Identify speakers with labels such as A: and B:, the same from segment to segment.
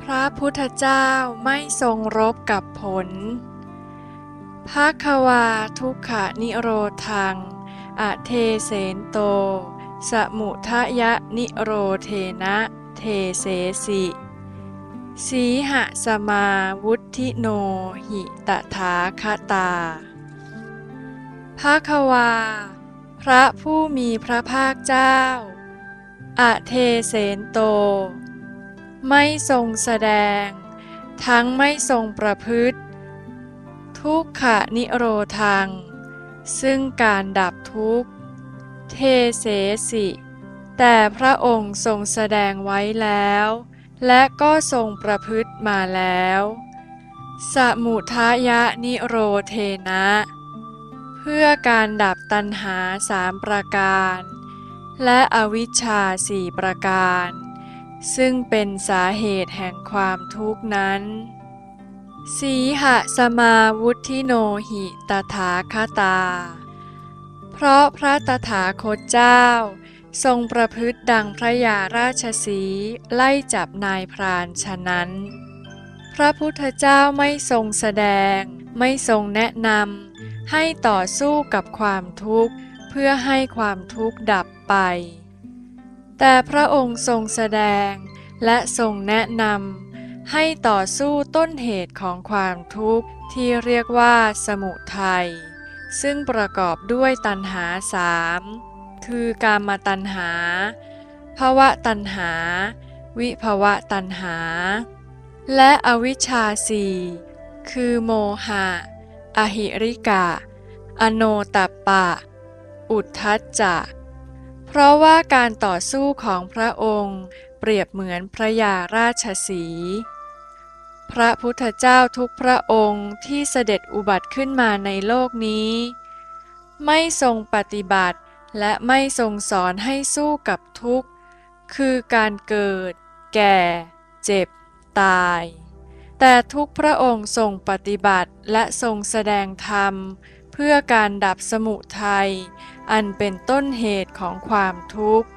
A: พระพุทธเจ้าไม่ทรงรบกับผลภควาทุกขนิโรธังอเทเสนโตสมุทยนิโรเทนะเทเสสิสีหสมาวุธิโนหิตถาคตาภควาพระผู้มีพระภาคเจ้าอเทเสนโตไม่ทรงแสดงทั้งไม่ทรงประพฤติทุกขนิโรธังซึ่งการดับทุกข์เทเสสิแต่พระองค์ทรงแสดงไว้แล้วและก็ทรงประพฤติมาแล้วสมุทยนิโรเทนะเพื่อการดับตัณหา3ประการและอวิชชา4ประการซึ่งเป็นสาเหตุแห่งความทุกข์นั้นสีหสมาวุธิโนหิตถาคตาเพราะพระตถาคตเจ้าทรงประพฤติดังพระยาราชสีห์ไล่จับนายพรานฉะนั้นพระพุทธเจ้าไม่ทรงแสดงไม่ทรงแนะนำให้ต่อสู้กับความทุกข์เพื่อให้ความทุกข์ดับไปแต่พระองค์ทรงแสดงและทรงแนะนำให้ต่อสู้ต้นเหตุของความทุกข์ที่เรียกว่าสมุทัยซึ่งประกอบด้วยตัณหา3คือกามตัณหาภวตัณหาวิภวตัณหาและอวิชชา4คือโมหะอหิริกะอโนตัปปะอุทธัจจะเพราะว่าการต่อสู้ของพระองค์เปรียบเหมือนพระยาราชสีห์พระพุทธเจ้าทุกพระองค์ที่เสด็จอุบัติขึ้นมาในโลกนี้ไม่ทรงปฏิบัติและไม่ทรงสอนให้สู้กับทุกข์คือการเกิดแก่เจ็บตายแต่ทุกพระองค์ทรงปฏิบัติและทรงแสดงธรรมเพื่อการดับสมุทัยอันเป็นต้นเหตุของความทุกข์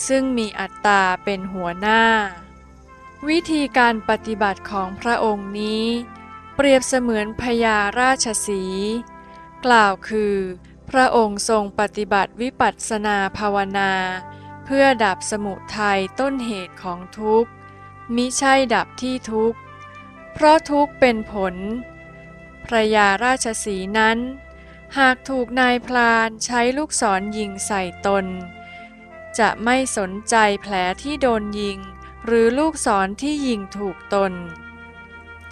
A: ซึ่งมีอัตตาเป็นหัวหน้าวิธีการปฏิบัติของพระองค์นี้เปรียบเสมือนพญาราชสีห์กล่าวคือพระองค์ทรงปฏิบัติวิปัสสนาภาวนาเพื่อดับสมุทัยต้นเหตุของทุกข์มิใช่ดับที่ทุกข์เพราะทุกข์เป็นผลพระยาราชสีห์นั้นหากถูกนายพรานใช้ลูกศรยิงใส่ตนจะไม่สนใจแผลที่โดนยิงหรือลูกศรที่ยิงถูกตน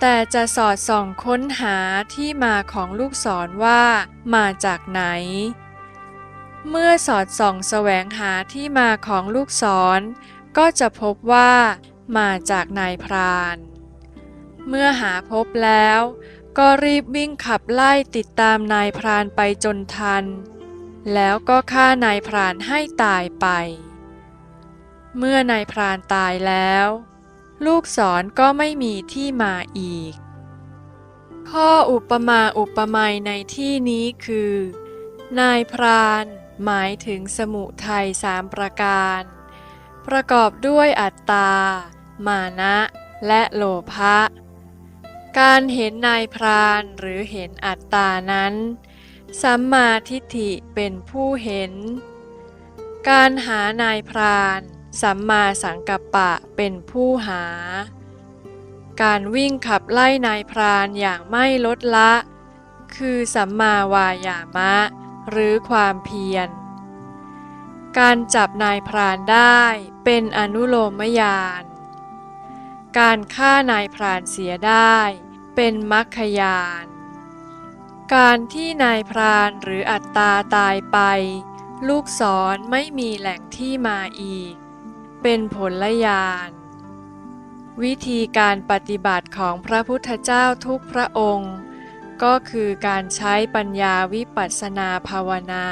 A: แต่จะสอดส่องค้นหาที่มาของลูกศรว่ามาจากไหนเมื่อสอดส่องแสวงหาที่มาของลูกศรก็จะพบว่ามาจากนายพรานเมื่อหาพบแล้วก็รีบวิ่งขับไล่ติดตามนายพรานไปจนทันแล้วก็ฆ่านายพรานให้ตายไปเมื่อนายพรานตายแล้วลูกศรก็ไม่มีที่มาอีกข้ออุปมาอุปไมยในที่นี้คือนายพรานหมายถึงสมุทัย3ประการประกอบด้วยอัตตามานะและโลภะการเห็นนายพรานหรือเห็นอัตตานั้นสัมมาทิฏฐิเป็นผู้เห็นการหานายพรานสัมมาสังกัปปะเป็นผู้หาการวิ่งขับไล่นายพรานอย่างไม่ลดละคือสัมมาวายามะหรือความเพียรการจับนายพรานได้เป็นอนุโลมญาณการฆ่านายพรานเสียได้เป็นมัคคญาณการที่นายพรานหรืออัตตาตายไปลูกศรไม่มีแหล่งที่มาอีกเป็นผลญาณวิธีการปฏิบัติของพระพุทธเจ้าทุกพระองค์ก็คือการใช้ปัญญาวิปัสสนาภาวนา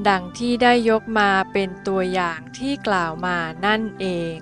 A: ดังที่ได้ยกมาเป็นตัวอย่างที่กล่าวมานั่นเอง